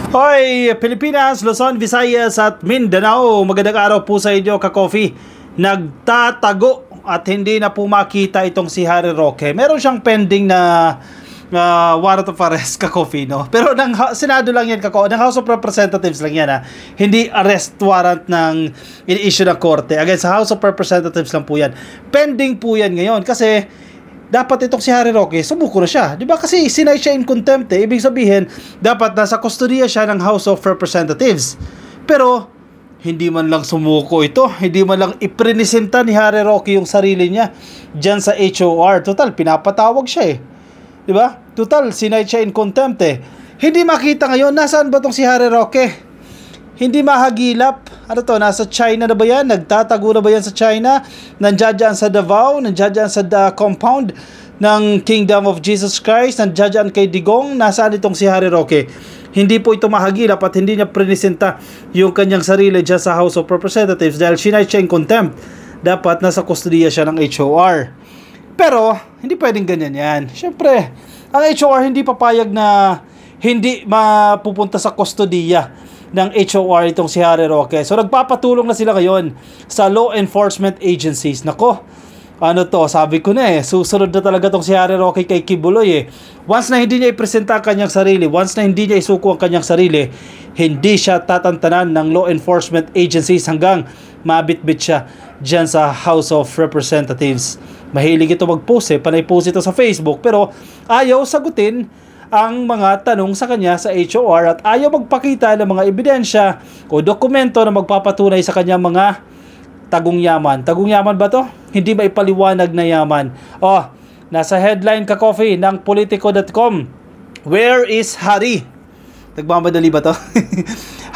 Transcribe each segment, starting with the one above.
Hoy, Pilipinas, Luzon, Visayas at Mindanao. Magandang araw po sa inyo, ka-coffee. Nagtatago at hindi na po makita itong si Harry Roque. Meron siyang pending na warrant of arrest, ka-coffee, no? Pero ng Senado lang yan, ng House of Representatives lang yan, ha? Hindi arrest warrant ng in-issue ng korte. Again, sa House of Representatives lang po yan. Pending po yan ngayon kasi dapat itong si Harry Roque, sumuko na siya. Di ba? Kasi sinay siya in contempt eh. Ibig sabihin, dapat nasa kustodiya siya ng House of Representatives. Pero, hindi man lang sumuko ito. Hindi man lang iprinisenta ni Harry Roque yung sarili niya dyan sa HOR. Total, pinapatawag siya eh. Di ba? Total, sinay siya in contempt eh. Hindi makita ngayon, nasaan ba itong si Harry Roque? Hindi mahagilap. Ano to? Nasa China na ba yan? Nagtatago na ba yan sa China? Nandiyan dyan sa Davao? Nandiyan dyan sa compound ng Kingdom of Jesus Christ? Nandiyan dyan kay Digong? Nasaan itong si Harry Roque? Hindi po ito mahagilap at hindi niya presenta yung kanyang sarili dyan sa House of Representatives dahil sinay siya in contempt. Dapat nasa kustodiya siya ng HOR. Pero, hindi pwedeng ganyan yan. Siyempre, ang HOR hindi papayag na hindi mapupunta sa kustodiya ng HOR itong si Harry Roque. So nagpapatulong na sila ngayon sa law enforcement agencies. Nako, ano to, sabi ko na eh, susunod na talaga itong si Harry Roque kay Kibuloy eh. Once na hindi niya ipresenta ang kanyang sarili, once na hindi niya isuko ang kanyang sarili, hindi siya tatantanan ng law enforcement agencies hanggang mabitbit siya dyan sa House of Representatives. Mahilig ito mag-post eh, panay-post ito sa Facebook, pero ayaw sagutin ang mga tanong sa kanya sa HOR at ayaw magpakita ng mga ebidensya o dokumento na magpapatunay sa kanya mga tagong yaman. Tagong yaman ba to? Hindi maipaliwanag na yaman. Oh, nasa headline, ka-coffee, ng Politico.com. Where is Harry? Nagmamadali ba to?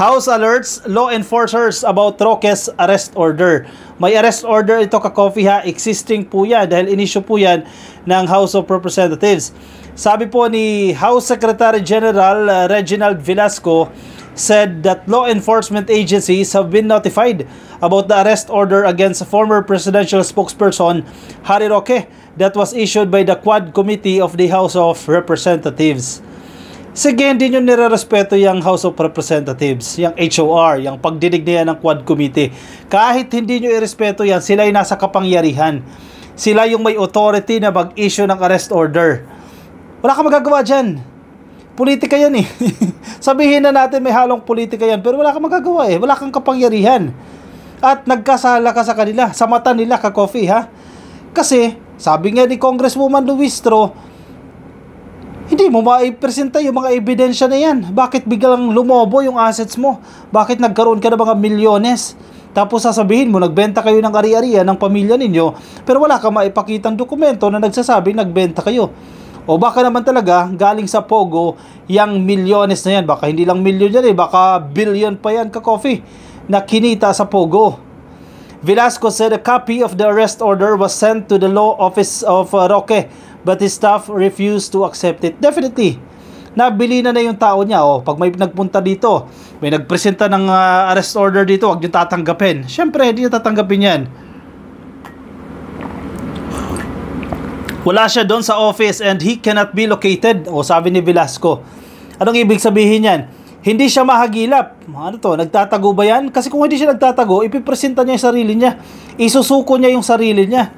House alerts law enforcers about Roque's arrest order. May arrest order ito, ka-coffee, ha. Existing po yan dahil inisyu po yan ng House of Representatives. Sabi po ni House Secretary General Reginald Velasco said that law enforcement agencies have been notified about the arrest order against former presidential spokesperson Harry Roque that was issued by the Quad Committee of the House of Representatives. Sige, hindi nyo nire-respeto yung House of Representatives, yung HOR, yung pagdinig na yan ng Quad Committee. Kahit hindi nyo i-respeto yan, sila yung nasa kapangyarihan. Sila yung may authority na mag-issue ng arrest order. Wala kang magagawa dyan. Politika yan eh. Sabihin na natin may halong politika yan, pero wala kang magagawa eh. Wala kang kapangyarihan. At nagkasala ka sa kanila, sa mata nila, ka-coffee, ha? Kasi, sabi nga ni Congresswoman Luistro, hindi mo maipresenta yung mga ebidensya na yan. Bakit biglang lumobo yung assets mo? Bakit nagkaroon ka ng mga milyones? Tapos sasabihin mo, nagbenta kayo ng ari-arian ng pamilya ninyo, pero wala kang maipakitang dokumento na nagsasabing nagbenta kayo. O baka naman talaga galing sa Pogo yung milyones na yan. Baka hindi lang milyon yan eh, baka billion pa yan, ka-coffee, na kinita sa Pogo. Velasco said a copy of the arrest order was sent to the law office of Roque, but his staff refused to accept it. Definitely, nabili na yung tao niya. O, pag may nagpunta dito, may nagpresenta ng arrest order dito, huwag niyo tatanggapin. Siyempre, hindi niyo tatanggapin yan. Wala siya doon sa office and he cannot be located. O, sabi ni Velasco. Anong ibig sabihin yan? Hindi siya mahagilap. Ano to? Nagtatago ba yan? Kasi kung hindi siya nagtatago, ipipresenta niya yung sarili niya. Isusuko niya yung sarili niya.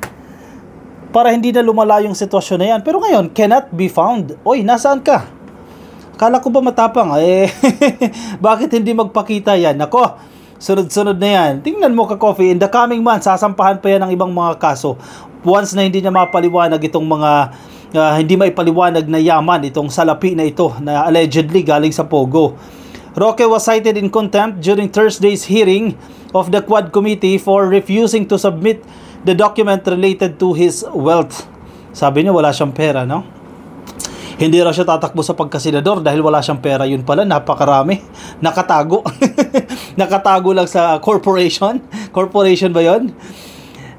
Para hindi na lumala yung sitwasyon na yan. Pero ngayon, cannot be found. Oy, nasaan ka? Akala ko ba matapang? Eh, bakit hindi magpakita yan? Nako, sunod-sunod na yan. Tingnan mo, ka-coffee, in the coming months, sasampahan pa yan ng ibang mga kaso. Once na hindi niya mapaliwanag itong mga hindi maipaliwanag na yaman, itong salapi na ito na allegedly galing sa Pogo. Roque was cited in contempt during Thursday's hearing of the Quad Committee for refusing to submit the document related to his wealth. Sabi niya wala siyang pera, no? Hindi raw siya tatakbo sa pagkasenador dahil wala siyang pera. Yun pala, napakarami. Nakatago. Nakatago lang sa corporation. Corporation ba yun?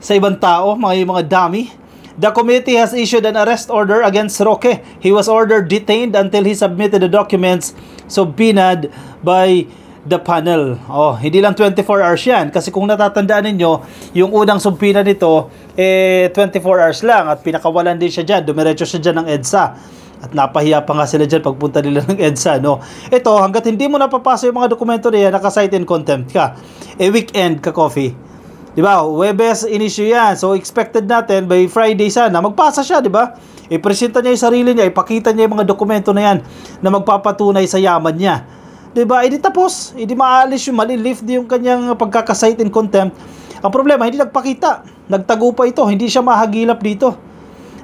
Sa ibang tao, mga dummy. The committee has issued an arrest order against Roque. He was ordered detained until he submitted the documents subpoenaed by the panel. Oh, hindi lang 24 hours yan. Kasi kung natatandaan ninyo, yung unang subpoena nito, 24 hours lang. At pinakawalan din siya dyan. Dumiretso siya dyan ng EDSA. At napahiya pa nga sila dyan pagpunta nila ng EDSA, no? Ito, hanggat hindi mo napapasa yung mga dokumento na yan, naka-cite in contempt ka. Weekend ka, Coffee. Di ba? Webes in-issue yan. So, expected natin by Friday sana, magpasa siya, di ba? Ipresenta niya yung sarili niya, ipakita niya yung mga dokumento na yan na magpapatunay sa yaman niya. Di ba? Hindi tapos. Hindi maalis yung malilift yung kanyang pagkaka-cite in contempt. Ang problema, hindi nagpakita. Nagtago pa ito. Hindi siya mahagilap dito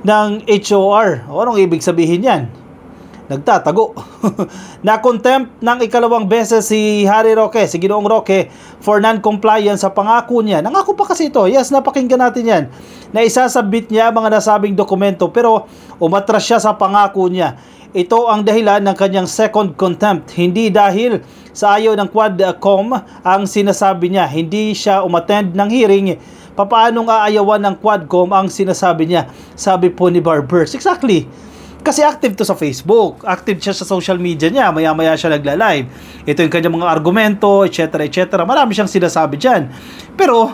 ng HOR. O anong ibig sabihin yan? Nagtatago. Na-contempt ng ikalawang beses si Harry Roque, si Ginoong Roque, for non-compliance sa pangako niya. Nangako pa kasi ito. Yes, napakinggan natin yan. Na isasabit niya mga nasabing dokumento, pero umatras siya sa pangako niya. Ito ang dahilan ng kanyang second contempt. Hindi dahil sa ayaw ng Quadcom ang sinasabi niya. Hindi siya umattend ng hearing. Papaanong aayawan ng Quadcom ang sinasabi niya? Sabi po ni Barbers. Exactly. Kasi active to sa Facebook. Active siya sa social media niya. Maya-maya siya nagla-live. Ito yung kanyang mga argumento, etc. etc. Marami siyang sinasabi dyan. Pero,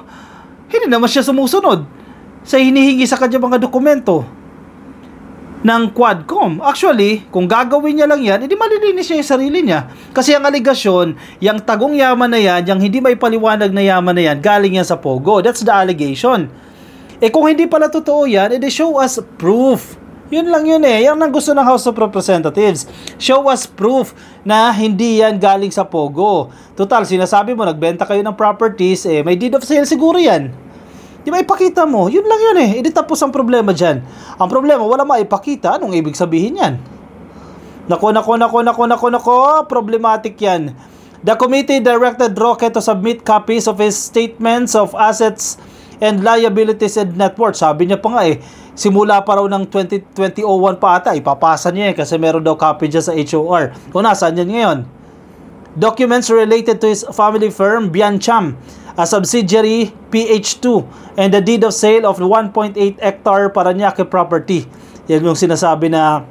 hindi naman siya sumusunod sa hinihingi sa kanyang mga dokumento ng Quadcom. Actually, kung gagawin niya lang yan, edi malilinis niya yung sarili niya. Kasi ang aligasyon, yung tagong yaman na yan, yung hindi may paliwanag na yaman na yan, galing yan sa Pogo. That's the allegation. Kung hindi pala totoo yan, edi show us proof. Yun lang yun Yan ang gusto ng House of Representatives. Show us proof na hindi yan galing sa Pogo. Total, sinasabi mo, nagbenta kayo ng properties, may deed of sale siguro yan. Di ba ipakita mo? Yun lang yun Hindi tapos ang problema dyan. Ang problema, wala maipakita. Anong ibig sabihin yan? Nako, problematic yan. The committee directed Roque to submit copies of his statements of assets and liabilities and net worth. Sabi niya pa nga simula pa raw ng 2001 pa ata, ipapasa niya kasi meron daw copy dyan sa HOR. Kung nasaan yan ngayon? Documents related to his family firm, Biancham, a subsidiary PH2, and the deed of sale of 1.8 hectare Parañaque property. Yan yung sinasabi na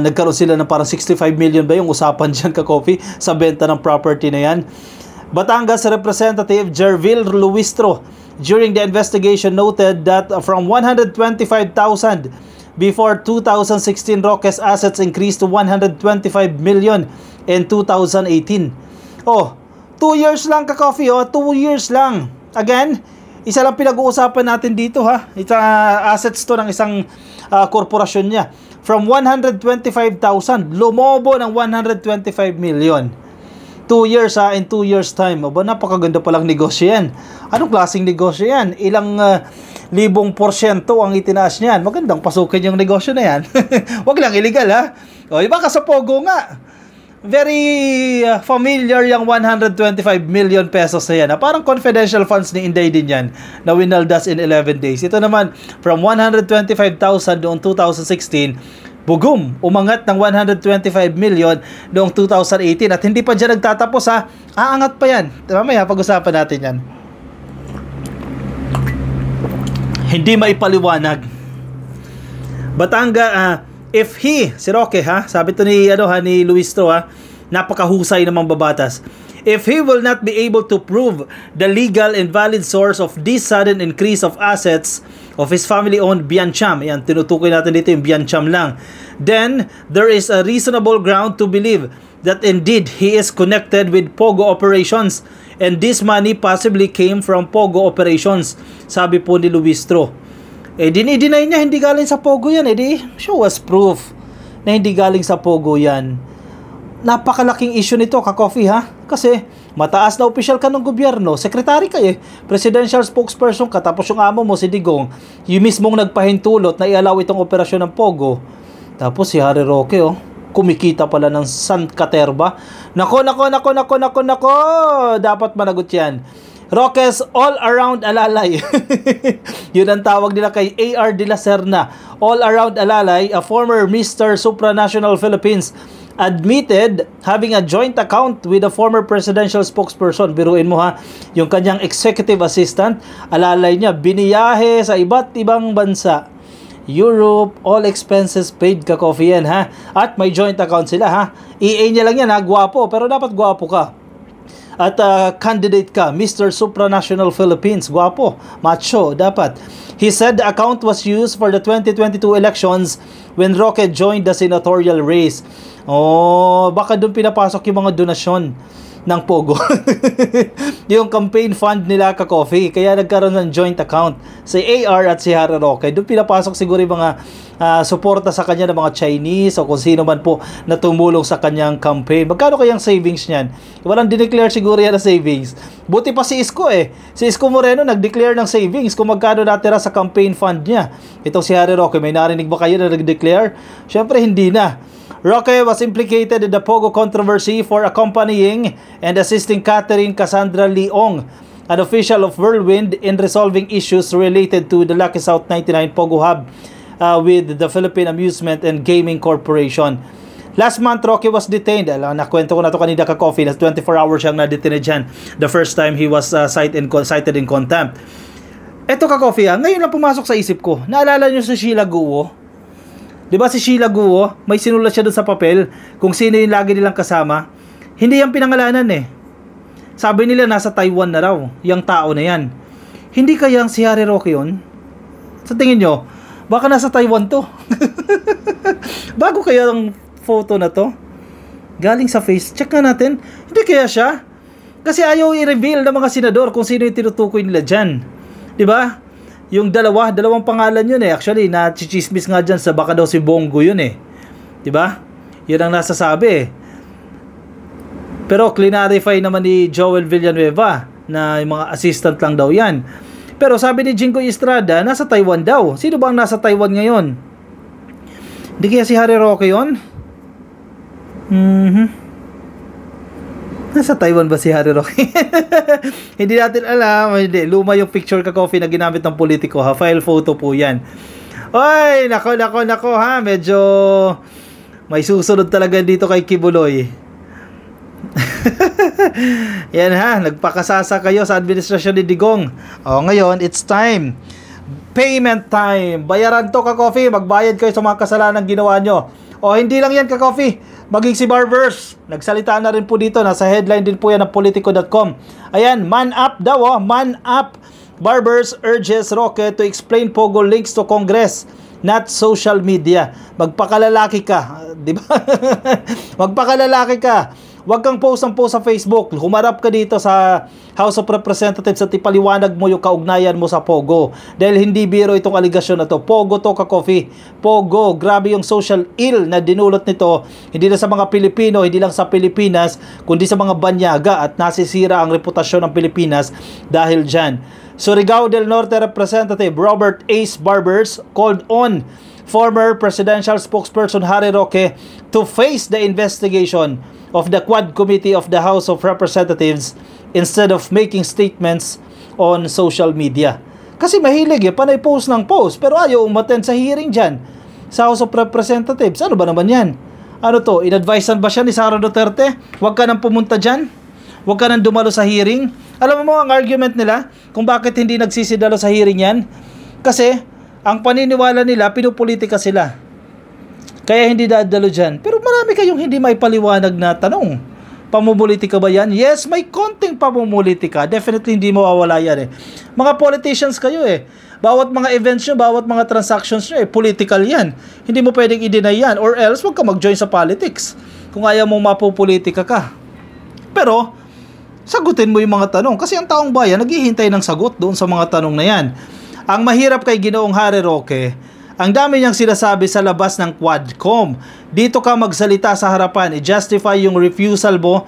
nagkaroon sila ng parang 65 million ba yung usapan dyan ka-coffee sa benta ng property na yan. Batangas Representative Jervil Luistro during the investigation noted that from 125,000 before 2016, Roque's assets increased to 125 million in 2018. 2 years lang ka-coffee 2 years lang. Again, isa lang pinag-uusapan natin dito Ito assets to ng isang korporasyon niya. From 125,000, lumobo ng 125 million. 2 years in 2 years time. Napakaganda palang negosyo yan. Anong klaseng negosyo yan? Ilang libong porsyento ang itinaas niyan. Magandang pasukin yung negosyo na yan. Wag lang illegal iba ka sa Pogo nga. Very familiar yung 125 million pesos na yan. Parang confidential funds ni Inday din yan na winaldas in 11 days. Ito naman, from 125,000 noong 2016, bugum, umangat ng 125 million noong 2018. At hindi pa dyan nagtatapos aangat pa yan. Mamaya pag-usapan natin yan. Hindi maipaliwanag. Batanga, if si Roque sabi to ni Luistro napakahusay namang babatas. If he will not be able to prove the legal and valid source of this sudden increase of assets of his family-owned Biancham, yan, tinutukoy natin dito yung Biancham lang, then there is a reasonable ground to believe that indeed he is connected with Pogo operations and this money possibly came from Pogo operations, sabi po ni Luistro. Dini-deny niya hindi galing sa Pogo yan. Show us proof na hindi galing sa Pogo yan. Napakalaking issue nito ka-coffee kasi mataas na opisyal ka ng gobyerno, sekretary ka presidential spokesperson ka, tapos yung amo mo si Digong, yung mismong nagpahintulot na i-allow itong operasyon ng Pogo. Tapos si Harry Roque kumikita pala ng San Caterva. Nako, dapat managot yan. Roque's all-around alalay. Yun ang tawag nila kay A.R. de la Serna. All-around alalay, a former Mr. Supranational Philippines, admitted having a joint account with a former presidential spokesperson. Biruin mo yung kanyang executive assistant, alalay niya, biniyahe sa iba't ibang bansa. Europe, all expenses paid ka-coffee yan At may joint account sila EA niya lang yan gwapo, pero dapat gwapo ka. At candidate ka, Mr. Supranational Philippines. Guwapo, macho, dapat. He said the account was used for the 2022 elections when Roque joined the senatorial race. Oh, baka doon pinapasok yung mga donasyon ng Pogo. Yung campaign fund nila ka-coffee. Kaya nagkaroon ng joint account si AR at si Harry Roque. Doon pinapasok siguro yung mga suporta sa kanya ng mga Chinese o kung sino man po na tumulong sa kanyang campaign. Magkano kayang savings niyan? Walang dineclare siguro yan na savings. Buti pa si Isko Si Isko Moreno nag-declare ng savings kung magkano natira sa campaign fund niya. Itong si Harry Roque, may narinig ba kayo na nag-declare? Syempre hindi na. Roque was implicated in the Pogo controversy for accompanying and assisting Catherine Cassandra Leong, an official of Whirlwind, in resolving issues related to the Lucky South 99 Pogo Hub with the Philippine Amusement and Gaming Corporation. Last month, Roque was detained. Nakwento ko na to kanina ka-coffee. 24 hours siyang na-detain dyan. The first time he was cited in contempt. Eto ka-coffee, ngayon lang pumasok sa isip ko. Naalala nyo si Sheila Guo? Diba si Sheila Guo, may sinulat siya doon sa papel kung sino yung lagi nilang kasama. Hindi yan pinangalanan Sabi nila nasa Taiwan na raw, yung tao na yan. Hindi kaya si Harry Roque yun? Sa tingin nyo, baka nasa Taiwan to. Bago kaya ang photo na to? Galing sa face, check na natin. Hindi kaya siya? Kasi ayaw i-reveal ng mga senador kung sino yung tinutukoy nila dyan. Diba? Yung dalawang pangalan yun Actually, na-chichismis nga dyan sa baka daw si Bongo yun Diba? Yun ang nasasabi Pero clarify naman ni Joel Villanueva na yung mga assistant lang daw yan. Pero sabi ni Jingo Estrada, nasa Taiwan daw. Sino ba ang nasa Taiwan ngayon? Hindi kaya si Harry Roque yun? Nasa Taiwan ba si Harry Roque? Hindi natin alam. Hindi. Luma yung picture ka-coffee na ginamit ng politiko ha. File photo po yan. Oy, nako ha. Medyo may susunod talaga dito kay Kibuloy. Yan ha. Nagpakasasa kayo sa administrasyon ni Digong. Ngayon, it's time. Payment time. Bayaran to ka-coffee. Magbayad kayo sa mga kasalanan ginawa nyo. Hindi lang yan ka-coffee. Maging si Barbers, nagsalita na rin po dito, nasa headline din po yan ng Politico.com. Ayan, man up daw man up. Barbers urges Roque to explain Pogo links to Congress, not social media. Magpakalalaki ka, di ba? Magpakalalaki ka. Huwag kang post sa Facebook. Humarap ka dito sa House of Representatives at ipaliwanag mo yung kaugnayan mo sa Pogo. Dahil hindi biro itong aligasyon na to. Pogo to ka-coffee. Pogo, grabe yung social ill na dinulot nito. Hindi na sa mga Pilipino, hindi lang sa Pilipinas, kundi sa mga banyaga at nasisira ang reputasyon ng Pilipinas dahil dyan. Surigao del Norte Representative Robert Ace Barbers called on former presidential spokesperson Harry Roque to face the investigation of the Quad Committee of the House of Representatives instead of making statements on social media. Kasi mahilig panay post ng post, pero ayaw umattend sa hearing dyan sa House of Representatives. Ano ba naman yan? Ano to? In-advisean ba siya ni Sara Duterte? Huwag ka nang pumunta dyan? Huwag ka nang dumalo sa hearing? Alam mo ang argument nila kung bakit hindi nagsisidalo sa hearing yan? Kasi ang paniniwala nila, pinupolitika sila. Kaya hindi dadalo dyan. Pero marami kayong hindi may paliwanag na tanong. Pamumulitika ba yan? Yes, may konting pamumulitika. Definitely hindi mawawala yan Mga politicians kayo Bawat mga events nyo, bawat mga transactions nyo political yan. Hindi mo pwedeng i-deny yan. Or else, wag ka mag-join sa politics. Kung ayaw mong mapupolitika ka. Pero, sagutin mo yung mga tanong. Kasi ang taong bayan, naghihintay ng sagot doon sa mga tanong na yan. Ang mahirap kay Ginoong Harry Roque, ang dami niyang sinasabi sa labas ng Quadcom. Dito ka magsalita sa harapan, i-justify yung refusal mo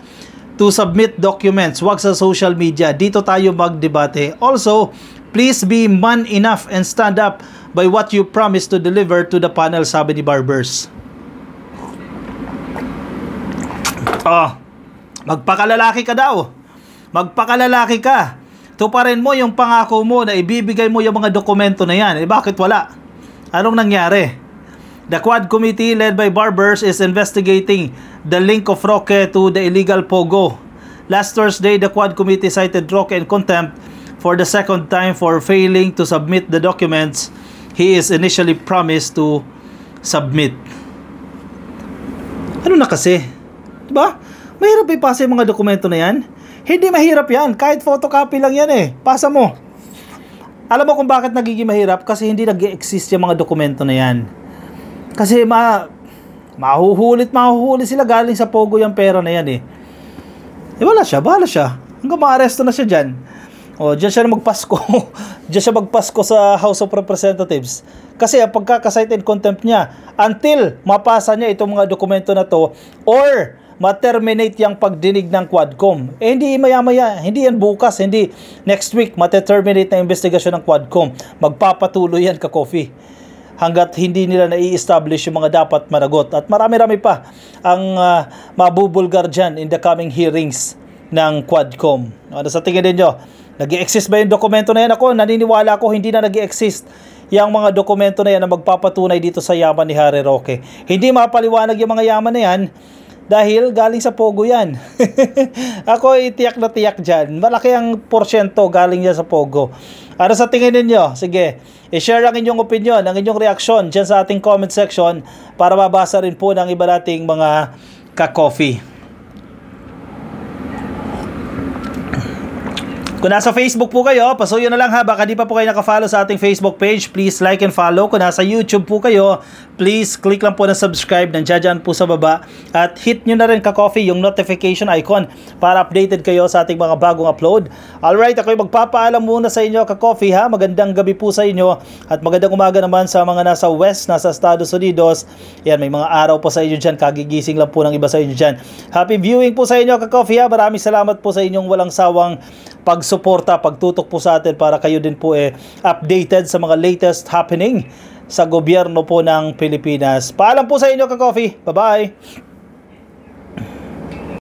to submit documents. Huwag sa social media. Dito tayo magdebate. Also, please be man enough and stand up by what you promised to deliver to the panel, sabi ni Barbers. Magpakalalaki ka daw. Magpakalalaki ka. Tuparin mo yung pangako mo na ibibigay mo yung mga dokumento na yan. Bakit wala? Anong nangyari? The Quad Committee led by Barbers is investigating the link of Roque to the illegal Pogo. Last Thursday, the Quad Committee cited Roque in contempt for the second time for failing to submit the documents he is initially promised to submit. Ano na kasi? Diba? Mahirap ipasa yung mga dokumento na yan? Hindi mahirap yan. Kahit photocopy lang yan eh. Pasa mo. Alam mo kung bakit nagiging mahirap? Kasi hindi nag-exist yung mga dokumento na yan. Kasi mahuhulit sila galing sa Pogo yung pera na yan eh. Wala siya, bahala siya. Hanggang ma-aresto na siya dyan. O, dyan siya na magpasko. Dyan siya magpasko sa House of Representatives. Kasi ang pagkakasite in contempt niya, until mapasa niya itong mga dokumento na to, or ma-terminate yung pagdinig ng Quadcom. Eh, hindi maya-maya, hindi yan bukas, hindi next week, ma-terminate na investigasyon ng Quadcom. Magpapatuloy yan ka-coffee. Hanggat hindi nila na-i-establish yung mga dapat managot. At marami-rami pa ang mabubulgar dyan in the coming hearings ng Quadcom. Ano sa tingin ninyo? Nag-i-exist ba yung dokumento na yan? Ako, naniniwala ko hindi na nag-i-exist yung mga dokumento na yan na magpapatunay dito sa yaman ni Harry Roque. Hindi mapaliwanag yung mga yaman na yan dahil galing sa Pogo yan. Ako itiyak na tiyak dyan. Malaki ang porsyento galing yan sa Pogo. Ano sa tingin ninyo? Sige, i-share ang inyong opinion, ang inyong reaksyon dyan sa ating comment section para mabasa rin po ng iba nating mga ka-coffee. Kung nasa Facebook po kayo, pasuyo na lang ha. Baka di pa po kayo nakafollow sa ating Facebook page. Please like and follow. Kung nasa YouTube po kayo, please click lang po na subscribe. Nandiyan po sa baba. At hit nyo na rin ka-coffee yung notification icon para updated kayo sa ating mga bagong upload. Alright, ako'y magpapaalam muna sa inyo ka-coffee ha. Magandang gabi po sa inyo. At magandang umaga naman sa mga nasa West, nasa Estados Unidos. Yan, may mga araw po sa inyo dyan. Kagigising lang po ng iba sa inyo dyan. Happy viewing po sa inyo ka-coffee ha. Maraming salamat po sa inyong walang sawang pagsuporta, pagtutok po sa atin para kayo din po updated sa mga latest happening sa gobyerno po ng Pilipinas. Paalam po sa inyo ka-coffee. Bye-bye!